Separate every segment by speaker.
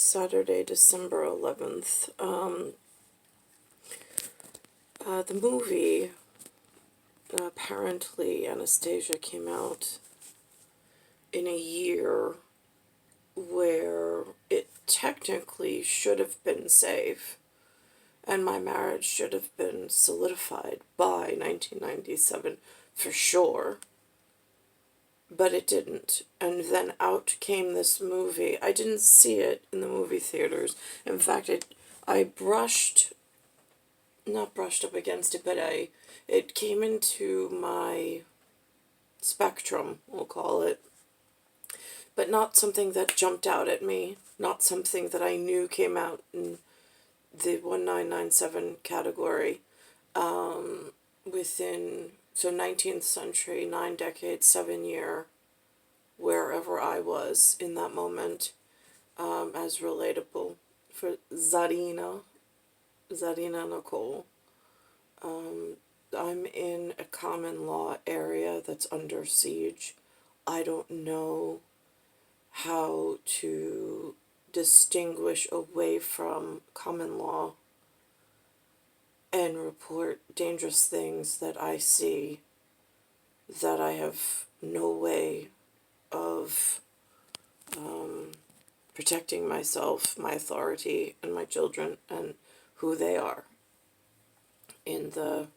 Speaker 1: Saturday, December 11th. The movie, apparently Anastasia, came out in a year where it technically should have been safe, and my marriage should have been solidified by 1997 for sure. But it didn't. And then out came this movie. I didn't see it in the movie theaters. In fact, I not brushed up against it, but it came into my spectrum, we'll call it. But not something that jumped out at me. Not something that I knew came out in the 1997 category. So 19th century, 9 decades, 7 year, wherever I was in that moment, as relatable for Zarina Nicole. I'm in a common law area that's under siege. I don't know how to distinguish away from common law and report dangerous things that I see that I have no way of protecting myself, my authority, and my children, and who they are in the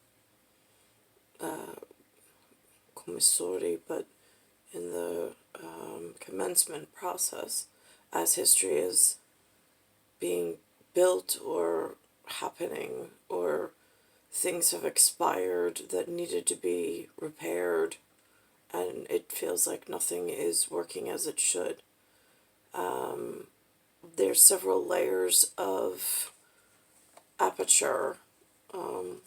Speaker 1: commissori, but in the commencement process as history is being built or happening, or things have expired that needed to be repaired, and it feels like nothing is working as it should. There's several layers of aperture, call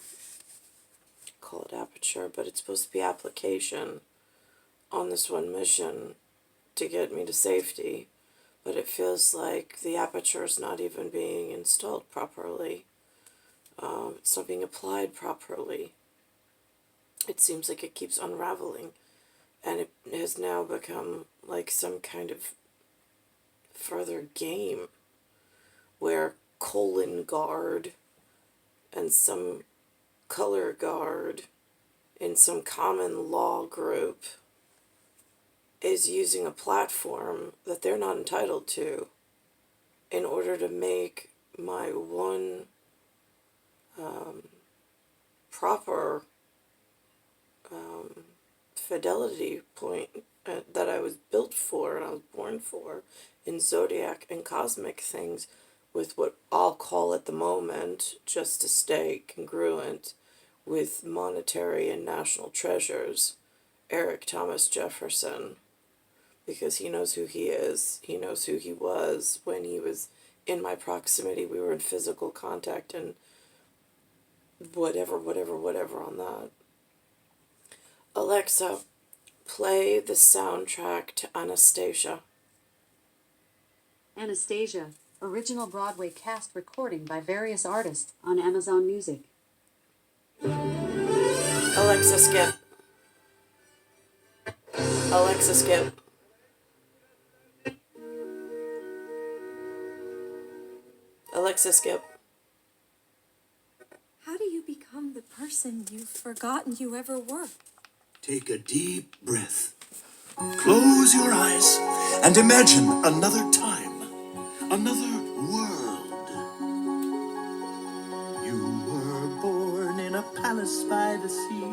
Speaker 1: it aperture, but it's supposed to be application on this one mission to get me to safety, but it feels like the aperture is not even being installed properly. It's not being applied properly. It seems like it keeps unraveling, and it has now become like some kind of further game where colon guard and some color guard in some common law group is using a platform that they're not entitled to in order to make my one proper fidelity point that I was built for and I was born for in zodiac and cosmic things, with what I'll call at the moment, just to stay congruent with monetary and national treasures, Eric Thomas Jefferson, because he knows who he is. He knows who he was when he was in my proximity. We were in physical contact, and whatever on that. Alexa, play the soundtrack to Anastasia.
Speaker 2: Anastasia, original Broadway cast recording by various artists on Amazon Music.
Speaker 1: Alexa, skip. Alexa, skip. Alexa, skip.
Speaker 3: How do you become the person you've forgotten you ever were?
Speaker 4: Take a deep breath. Close your eyes and imagine another time, another world. You were born in a palace by the sea.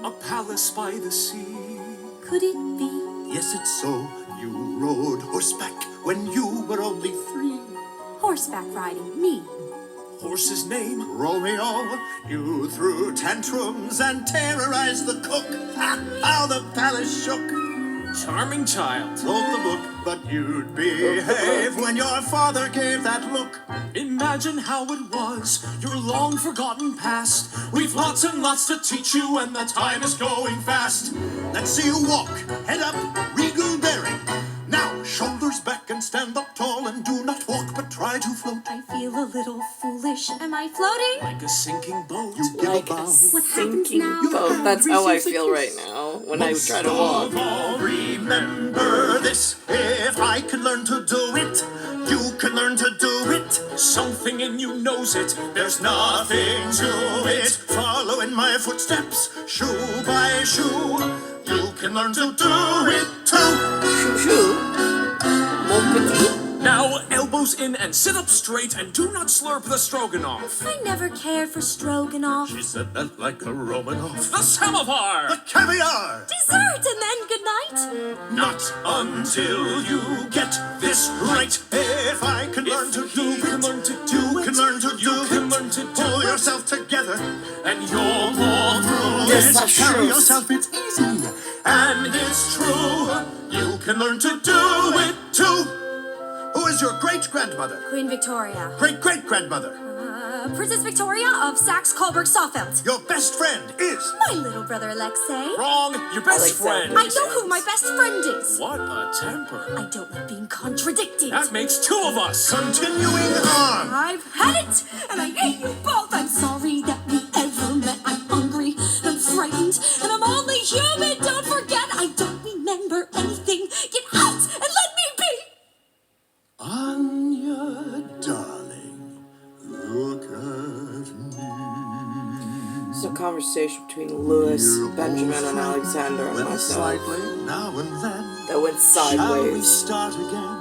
Speaker 5: A palace by the sea.
Speaker 3: Could it be?
Speaker 4: Yes, it's so. You rode horseback when you were only 3.
Speaker 3: Horseback riding, me.
Speaker 5: Horse's name?
Speaker 4: Romeo, you threw tantrums and terrorized the cook. How the palace shook.
Speaker 5: Charming child.
Speaker 4: Wrote the book, but you'd behave when your father gave that look.
Speaker 5: Imagine how it was, your long forgotten past. We've lots and lots to teach you, and the time is going fast.
Speaker 4: Let's see you walk, head up, regal bearing. Now, shoulders back and stand up tall, and do not walk, but try to float.
Speaker 3: I feel a little foolish. Am I floating?
Speaker 5: Like a sinking boat.
Speaker 4: You give
Speaker 1: Like
Speaker 4: a
Speaker 1: a
Speaker 4: bow.
Speaker 3: What happens
Speaker 1: sinking
Speaker 3: now?
Speaker 1: boat. That's how I feel right now when I try to walk.
Speaker 4: Most of all, remember this. If I can learn to do it, you can learn to do it.
Speaker 5: Something in you knows it. There's nothing to it.
Speaker 4: Follow in my footsteps, shoe by shoe. You can learn to do it too.
Speaker 1: Shoo shoo. Mon petit.
Speaker 5: Now, elbows in and sit up straight and do not slurp the stroganoff.
Speaker 3: I never cared for stroganoff.
Speaker 4: She said that like a Romanoff.
Speaker 5: The samovar!
Speaker 4: The caviar!
Speaker 3: Dessert and then goodnight.
Speaker 5: Not until you get this right.
Speaker 4: If I can learn to do
Speaker 5: you can
Speaker 4: it,
Speaker 5: learn to
Speaker 4: you
Speaker 5: do
Speaker 4: can
Speaker 5: it.
Speaker 4: learn to
Speaker 5: You
Speaker 4: do
Speaker 5: can
Speaker 4: it.
Speaker 5: learn to do
Speaker 4: Pull
Speaker 5: it.
Speaker 4: yourself together
Speaker 5: And you'll pull through
Speaker 1: Yes,
Speaker 5: it.
Speaker 1: that's
Speaker 4: Tell
Speaker 1: true.
Speaker 4: yourself it's easy.
Speaker 5: And it's true.
Speaker 4: You can learn to do it too. Who is your great-grandmother?
Speaker 3: Queen Victoria.
Speaker 4: Great-great-grandmother?
Speaker 3: Princess Victoria of Saxe-Coburg-Saalfeld.
Speaker 4: Your best friend is...
Speaker 3: My little brother Alexei.
Speaker 5: Wrong. Your best
Speaker 1: Alexander.
Speaker 5: friend.
Speaker 3: I know who my best friend is.
Speaker 5: What a temper.
Speaker 3: I don't like being contradicted.
Speaker 5: That makes two of us.
Speaker 4: Continuing on.
Speaker 3: I've had it, and I hate you both. I'm sorry that we ever met. I'm hungry, I'm frightened, and I'm only human. Don't forget, I don't remember anything. Get out and let me be.
Speaker 4: Anya, darling, look at me.
Speaker 1: It's a conversation between Louis, Benjamin, and Alexander and
Speaker 4: Went
Speaker 1: myself
Speaker 4: slightly now and then.
Speaker 1: that went
Speaker 4: Shall we
Speaker 1: sideways.
Speaker 4: start again?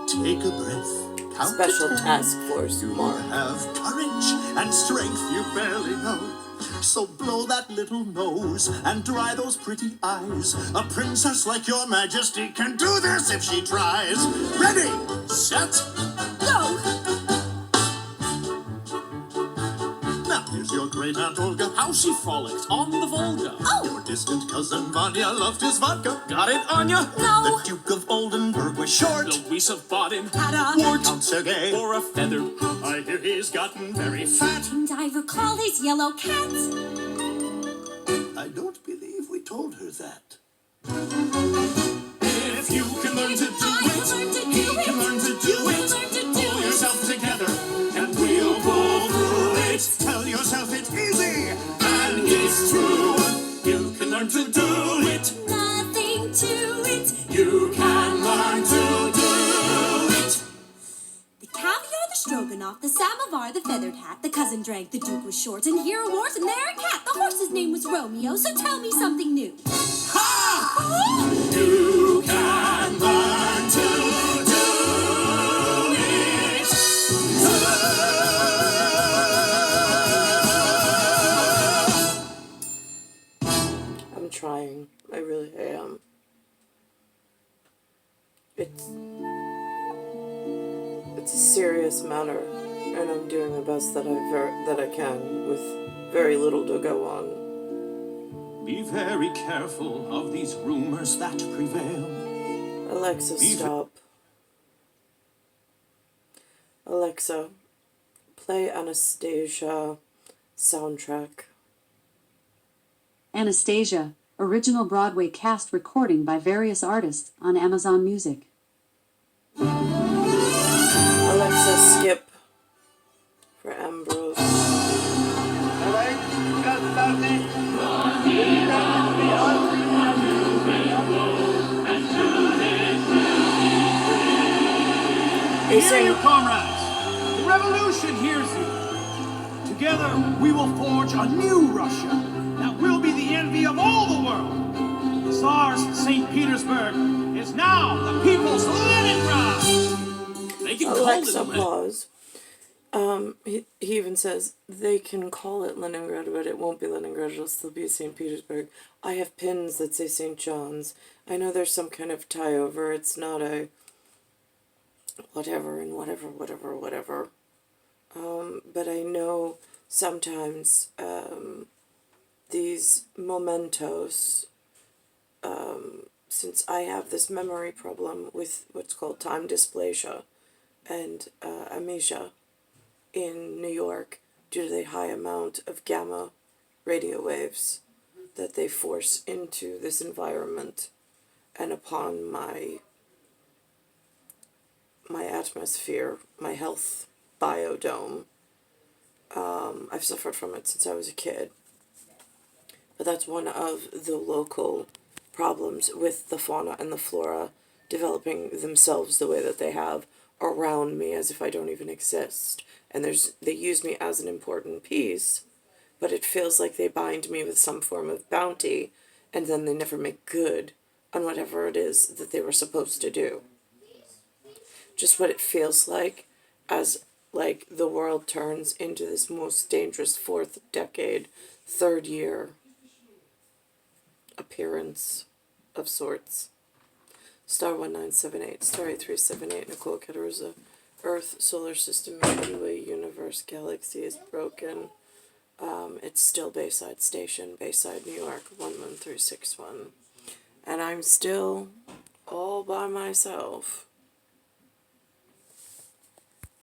Speaker 4: Take a breath. Count to
Speaker 1: Special
Speaker 4: 10.
Speaker 1: task force,
Speaker 4: You
Speaker 1: Mark.
Speaker 4: have courage and strength you barely know. So blow that little nose and dry those pretty eyes. A princess like your majesty can do this if she tries. Ready, set,
Speaker 3: Go.
Speaker 4: now here's your great Aunt Olga.
Speaker 5: How she frolicked on the Volga.
Speaker 4: Your distant cousin Vanya loved his vodka.
Speaker 5: Got it, Anya?
Speaker 3: No.
Speaker 4: The Duke of Oldenburg was short.
Speaker 5: Louise of Baden.
Speaker 3: Had a
Speaker 5: Wart.
Speaker 4: Count Sergei,
Speaker 5: Or a feathered.
Speaker 4: I hear he's gotten very fat.
Speaker 3: And I recall his yellow cat.
Speaker 4: I don't believe we told her that.
Speaker 5: If you can learn to do
Speaker 3: I
Speaker 5: it,
Speaker 3: can learn to
Speaker 5: he
Speaker 3: do
Speaker 5: can
Speaker 3: it.
Speaker 5: learn to
Speaker 3: You
Speaker 5: do
Speaker 3: can
Speaker 5: it.
Speaker 3: learn to do
Speaker 5: Pull
Speaker 3: it.
Speaker 5: yourself together, and we'll pull through it.
Speaker 4: Tell yourself it's easy.
Speaker 5: And it's true. You can learn to do it.
Speaker 3: Nothing to it.
Speaker 5: You can learn to do it.
Speaker 3: The caviar, the stroganoff, the samovar, the feathered hat, the cousin drank, the duke was short, and here a horse, and there a cat. The horse's name was Romeo, so tell me something new.
Speaker 5: You can learn to do it.
Speaker 1: I'm trying. I really am. It's a serious matter, and I'm doing the best that I can with very little to go on.
Speaker 5: Be very careful of these rumors that prevail.
Speaker 1: Alexa, stop. Alexa, play Anastasia soundtrack.
Speaker 2: Anastasia, original Broadway cast recording by various artists on Amazon Music.
Speaker 1: Alexa, skip for Ambrose. They
Speaker 6: Hear
Speaker 1: sing,
Speaker 6: you, comrades! The revolution hears you. Together, we will forge a new Russia that will be the envy of all the world. The Tsar's St. Petersburg is now the people's Leningrad!
Speaker 5: They can call
Speaker 1: Alexa,
Speaker 5: it
Speaker 1: pause. He even says they can call it Leningrad, but it won't be Leningrad. It'll still be St. Petersburg. I have pins that say St. John's. I know there's some kind of tie over. It's not a whatever and whatever. But I know sometimes these mementos, since I have this memory problem with what's called time dysplasia and amnesia in New York due to the high amount of gamma radio waves that they force into this environment and upon my atmosphere, my health biodome. I've suffered from it since I was a kid. But that's one of the local problems with the fauna and the flora developing themselves the way that they have, around me as if I don't even exist. And they use me as an important piece, but it feels like they bind me with some form of bounty, and then they never make good on whatever it is that they were supposed to do. Just what it feels like as like the world turns into this most dangerous fourth decade, third year appearance of sorts. Star 1978, Star 8378, Nicole, Cattaruzza, Earth, Solar System, Milky Way, Universe, Galaxy is broken. It's still Bayside Station, Bayside, New York, 11361. And I'm still all by myself.